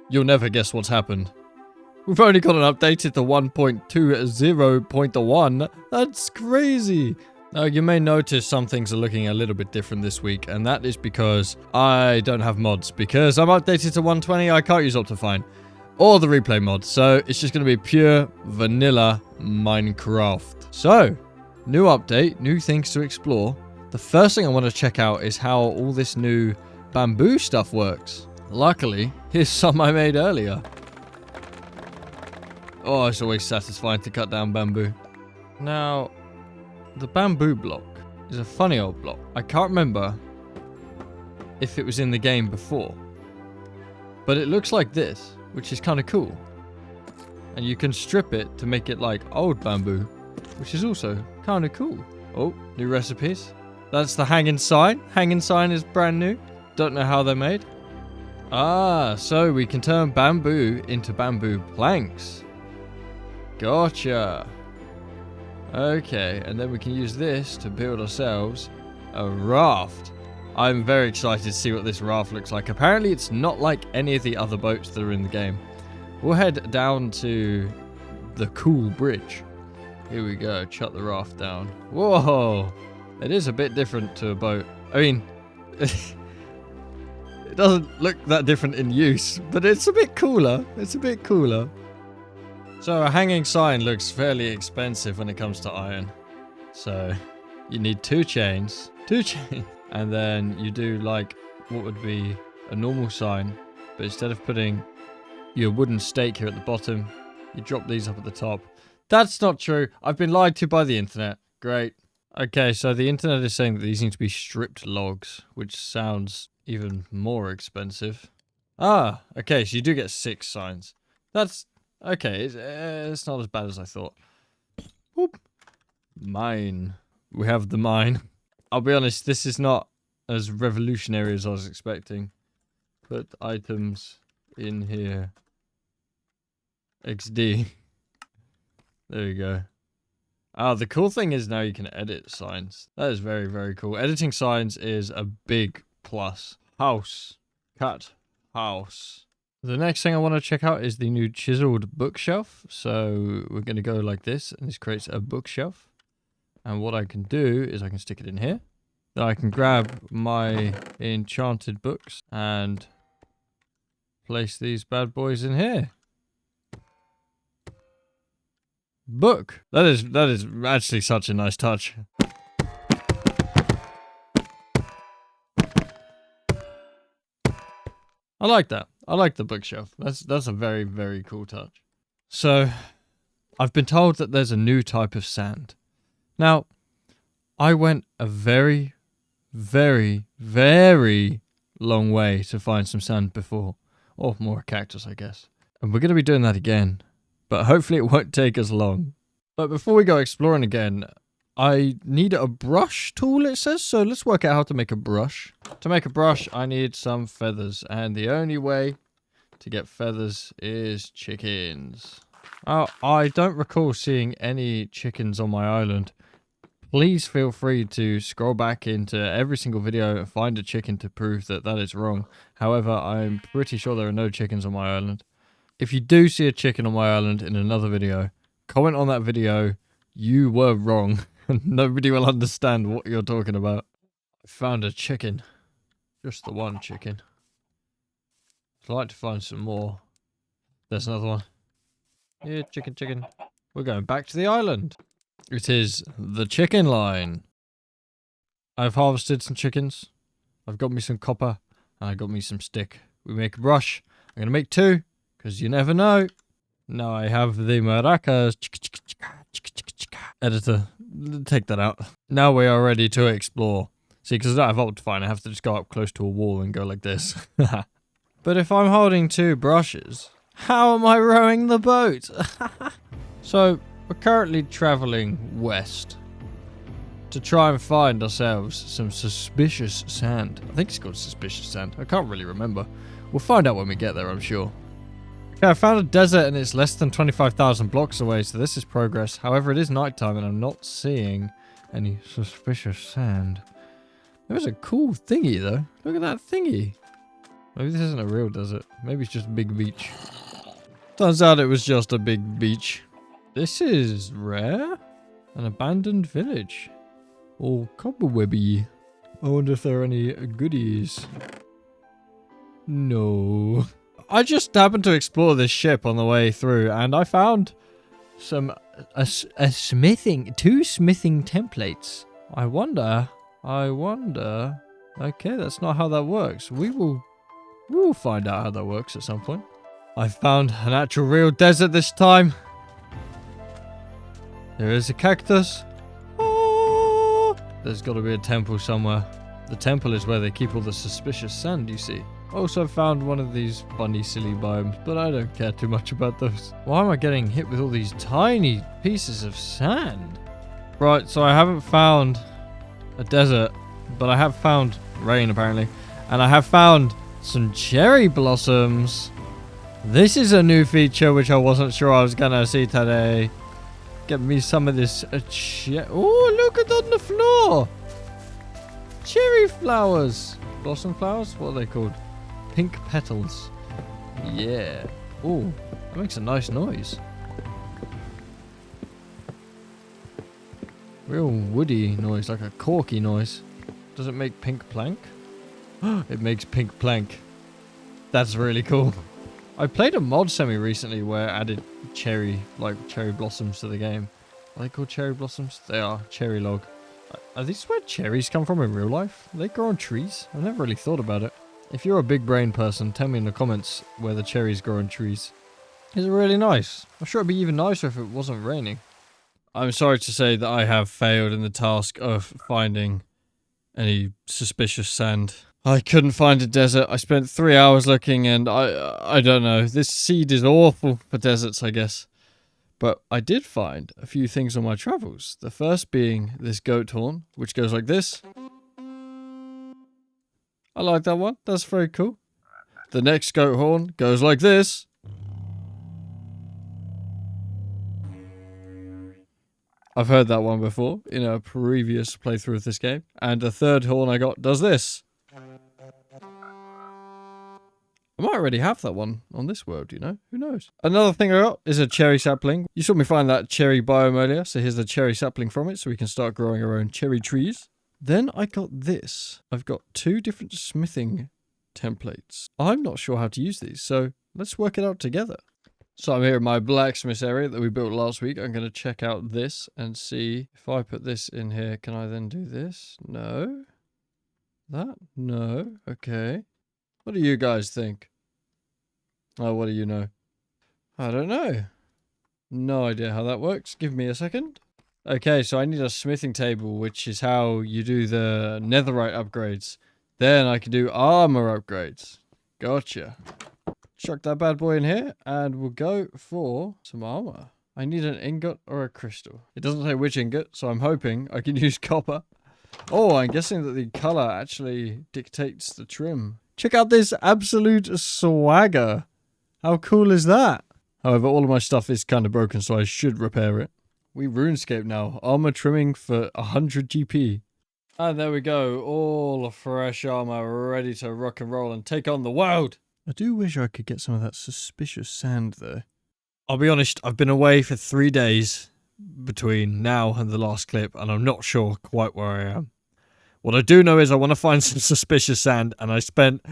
You'll never guess what's happened. We've only got an updated to 1.20.1. That's crazy. Now, you may notice some things are looking a little bit different this week, and that is because I don't have mods. Because I'm updated to 120, I can't use Optifine or the replay mod. So it's just going to be pure vanilla Minecraft. So, new update, new things to explore. The first thing I want to check out is how all this new bamboo stuff works. Luckily, here's some I made earlier. Oh, it's always satisfying to cut down bamboo. Now, the bamboo block is a funny old block. I can't remember if it was in the game before. But it looks like this, which is kind of cool. And you can strip it to make it like old bamboo, which is also kind of cool. Oh, new recipes. That's the hanging sign. Hanging sign is brand new. Don't know how they're made. Ah, so we can turn bamboo into bamboo planks. Gotcha. Okay, and then we can use this to build ourselves a raft. I'm very excited to see what this raft looks like. Apparently it's not like any of the other boats that are in the game. We'll head down to the cool bridge. Here we go, chuck the raft down. Whoa! It is a bit different to a boat. I mean, it doesn't look that different in use, but it's a bit cooler. It's a bit cooler. So a hanging sign looks fairly expensive when it comes to iron. So you need two chains, and then you do like what would be a normal sign, but instead of putting your wooden stake here at the bottom, you drop these up at the top. That's not true. I've been lied to by the internet. Great. Okay, so the internet is saying that these need to be stripped logs, which sounds even more expensive. Ah, okay, so you do get 6 signs. That's okay. It's not as bad as I thought. Whoop. Mine. We have the mine. I'll be honest, this is not as revolutionary as I was expecting. Put items in here. XD. There you go. Ah, the cool thing is now you can edit signs. That is very, very cool. Editing signs is a big plus. House. Cut. House. The next thing I want to check out is the new chiseled bookshelf. So we're going to go like this, and this creates a bookshelf. And what I can do is I can stick it in here. Then I can grab my enchanted books and place these bad boys in here. Book. That is actually such a nice touch. I like that. I like the bookshelf. That's a very, very cool touch. So, I've been told that there's a new type of sand. Now, I went a very, very, very long way to find some sand before. Or more cactus, I guess. And we're going to be doing that again. But hopefully it won't take us long. But before we go exploring again, I need a brush tool, it says. So let's work out how to make a brush. To make a brush, I need some feathers. And the only way to get feathers is chickens. I don't recall seeing any chickens on my island. Please feel free to scroll back into every single video and find a chicken to prove that that is wrong. However, I'm pretty sure there are no chickens on my island. If you do see a chicken on my island in another video, comment on that video. You were wrong. Nobody will understand what you're talking about. I found a chicken. Just the one chicken. I'd like to find some more. There's another one. Here, chicken, chicken. We're going back to the island. It is the chicken line. I've harvested some chickens. I've got me some copper. And I got me some stick. We make a brush. I'm going to make 2. Because you never know. Now I have the maracas. Editor, take that out. Now we are ready to explore. See, because I don't have Optifine, I have to just go up close to a wall and go like this. But if I'm holding 2 brushes, how am I rowing the boat? So, we're currently traveling west to try and find ourselves some suspicious sand. I think it's called suspicious sand. I can't really remember. We'll find out when we get there, I'm sure. Okay, I found a desert and it's less than 25,000 blocks away, so this is progress. However, it is nighttime and I'm not seeing any suspicious sand. There was a cool thingy, though. Look at that thingy. Maybe this isn't a real desert. Maybe it's just a big beach. Turns out it was just a big beach. This is rare? An abandoned village. All cobwebby. I wonder if there are any goodies. No. I just happened to explore this ship on the way through and I found two smithing templates. I wonder. Okay, that's not how that works. We will find out how that works at some point. I found an actual real desert this time. There is a cactus. Oh, there's got to be a temple somewhere. The temple is where they keep all the suspicious sand, you see. Also found one of these funny, silly biomes, but I don't care too much about those. Why am I getting hit with all these tiny pieces of sand? Right, so I haven't found a desert, but I have found rain apparently. And I have found some cherry blossoms. This is a new feature which I wasn't sure I was gonna see today. Get me some of this oh, look at on the floor. Cherry flowers. Blossom flowers? What are they called? Pink petals. Yeah. Oh, that makes a nice noise. Real woody noise, like a corky noise. Does it make pink plank? It makes pink plank. That's really cool. I played a mod semi recently where I added cherry blossoms to the game. Are they called cherry blossoms? They are. Cherry log. Are these where cherries come from in real life? They grow on trees? I've never really thought about it. If you're a big brain person, tell me in the comments where the cherries grow on trees. Is it really nice? I'm sure it'd be even nicer if it wasn't raining. I'm sorry to say that I have failed in the task of finding any suspicious sand. I couldn't find a desert. I spent 3 hours looking and I don't know. This seed is awful for deserts, I guess. But I did find a few things on my travels. The first being this goat horn, which goes like this. I like that one. That's very cool. The next goat horn goes like this. I've heard that one before in a previous playthrough of this game. And the third horn I got does this. I might already have that one on this world, you know? Who knows? Another thing I got is a cherry sapling. You saw me find that cherry biome earlier, so here's the cherry sapling from it, so we can start growing our own cherry trees. Then I got this. I've got 2 different smithing templates. I'm not sure how to use these, so let's work it out together. So I'm here in my blacksmith area that we built last week. I'm going to check out this and see if I put this in here. Can I then do this? No. That? No. Okay. What do you guys think? Oh, what do you know? I don't know. No idea how that works. Give me a second. Okay, so I need a smithing table, which is how you do the netherite upgrades. Then I can do armor upgrades. Gotcha. Chuck that bad boy in here, and we'll go for some armor. I need an ingot or a crystal. It doesn't say which ingot, so I'm hoping I can use copper. Oh, I'm guessing that the color actually dictates the trim. Check out this absolute swagger. How cool is that? However, all of my stuff is kind of broken, so I should repair it. We RuneScape now. Armor trimming for 100 GP. And there we go. All fresh armor ready to rock and roll and take on the world. I do wish I could get some of that suspicious sand there. I'll be honest, I've been away for 3 days between now and the last clip, and I'm not sure quite where I am. What I do know is I want to find some suspicious sand, and I spent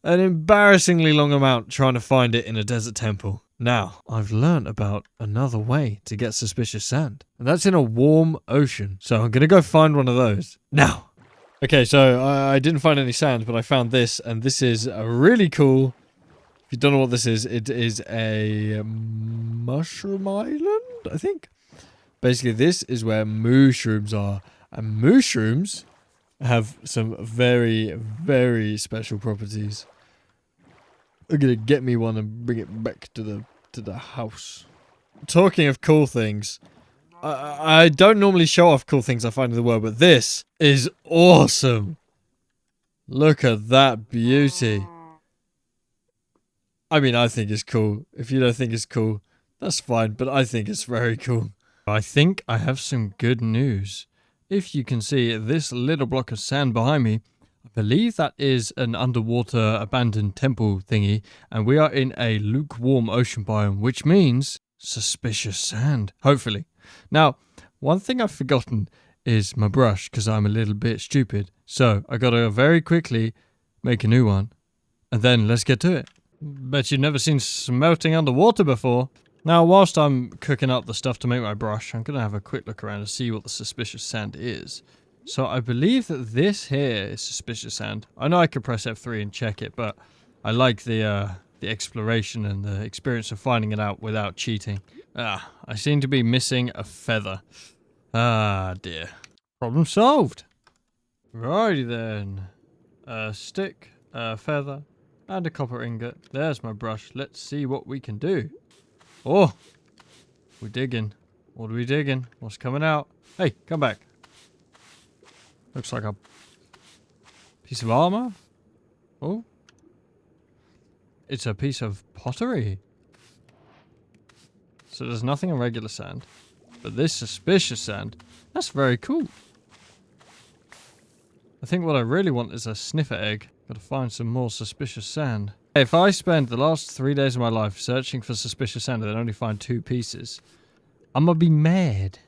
an embarrassingly long amount trying to find it in a desert temple. Now, I've learned about another way to get suspicious sand, and that's in a warm ocean. So I'm going to go find one of those now. Okay, so I didn't find any sand, but I found this, and this is a really cool. If you don't know what this is, it is a mushroom island, I think. Basically, this is where mushrooms are, and mushrooms have some very, very special properties. I'm gonna get me one and bring it back to the house. Talking of cool things, I don't normally show off cool things I find in the world, but this is awesome. Look at that beauty. I mean, I think it's cool. If you don't think it's cool, that's fine, but I think it's very cool. I think I have some good news. If you can see this little block of sand behind me, I believe that is an underwater abandoned temple thingy, and we are in a lukewarm ocean biome, which means suspicious sand, hopefully. Now, one thing I've forgotten is my brush, because I'm a little bit stupid. So I gotta very quickly make a new one, and then let's get to it. Bet you've never seen smelting underwater before. Now, whilst I'm cooking up the stuff to make my brush, I'm gonna have a quick look around to see what the suspicious sand is. So I believe that this here is suspicious sand. I know I could press F3 and check it, but I like the exploration and the experience of finding it out without cheating. I seem to be missing a feather. Ah, dear. Problem solved. Righty then. A stick, a feather, and a copper ingot. There's my brush. Let's see what we can do. Oh, we're digging. What are we digging? What's coming out? Hey, come back. Looks like a piece of armor. Oh. It's a piece of pottery. So there's nothing in regular sand. But this suspicious sand, that's very cool. I think what I really want is a sniffer egg. Gotta find some more suspicious sand. If I spend the last 3 days of my life searching for suspicious sand and then only find 2 pieces, I'm gonna be mad.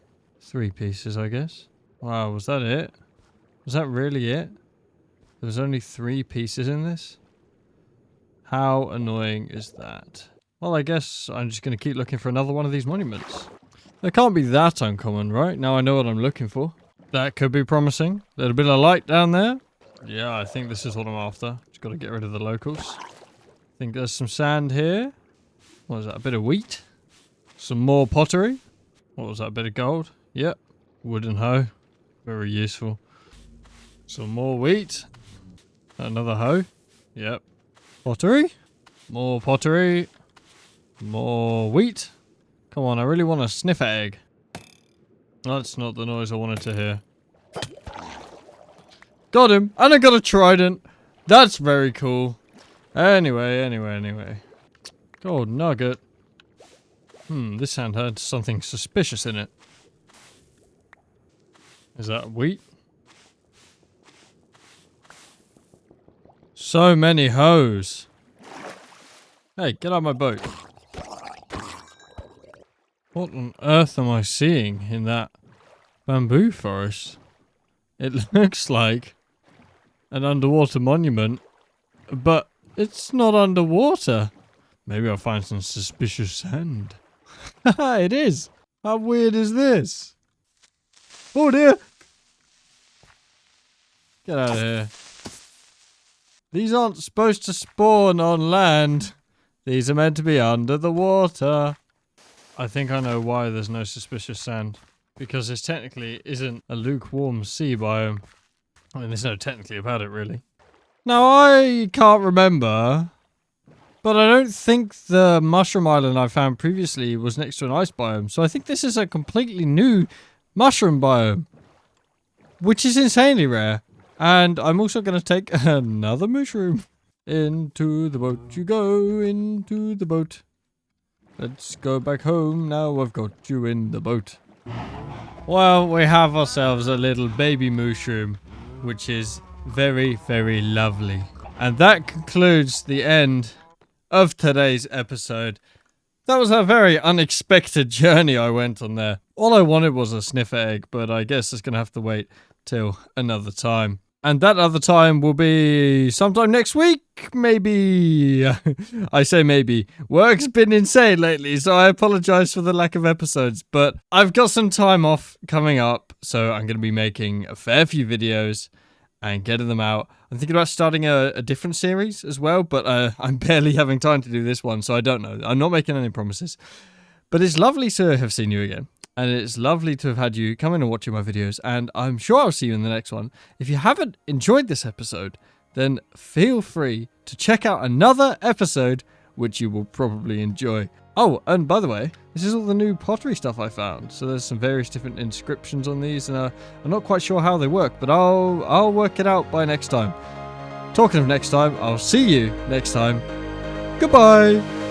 3 pieces, I guess. Wow, was that it? Was that really it? There was only 3 pieces in this? How annoying is that? Well, I guess I'm just going to keep looking for another one of these monuments. They can't be that uncommon, right? Now I know what I'm looking for. That could be promising. A little bit of light down there. Yeah, I think this is what I'm after. Just got to get rid of the locals. I think there's some sand here. What is that? A bit of wheat? Some more pottery? What was that? A bit of gold? Yep. Wooden hoe. Very useful. Some more wheat. Another hoe. Yep. Pottery. More pottery. More wheat. Come on, I really want a sniffer egg. That's not the noise I wanted to hear. Got him! And I got a trident! That's very cool. Anyway. Gold nugget. This sand had something suspicious in it. Is that wheat? So many hoes. Hey, get out of my boat. What on earth am I seeing in that bamboo forest? It looks like an underwater monument, but it's not underwater. Maybe I'll find some suspicious sand. Haha, it is. How weird is this? Oh dear. Get out of here. These aren't supposed to spawn on land. These are meant to be under the water. I think I know why there's no suspicious sand. Because this technically isn't a lukewarm sea biome. I mean, there's no technically about it, really. Now, I can't remember, but I don't think the mushroom island I found previously was next to an ice biome. So I think this is a completely new mushroom biome, which is insanely rare. And I'm also going to take another mushroom. Into the boat you go, into the boat. Let's go back home, now I've got you in the boat. Well, we have ourselves a little baby mushroom, which is very, very lovely. And that concludes the end of today's episode. That was a very unexpected journey I went on there. All I wanted was a sniffer egg, but I guess it's going to have to wait till another time. And that other time will be sometime next week, maybe. I say maybe. Work's been insane lately, so I apologize for the lack of episodes. But I've got some time off coming up, so I'm going to be making a fair few videos and getting them out. I'm thinking about starting a different series as well, but I'm barely having time to do this one, so I don't know. I'm not making any promises. But it's lovely to have seen you again. And it's lovely to have had you come in and watch my videos, and I'm sure I'll see you in the next one. If you haven't enjoyed this episode, then feel free to check out another episode, which you will probably enjoy. Oh, and by the way, this is all the new pottery stuff I found. So there's some various different inscriptions on these, and I'm not quite sure how they work, but I'll work it out by next time. Talking of next time, I'll see you next time. Goodbye!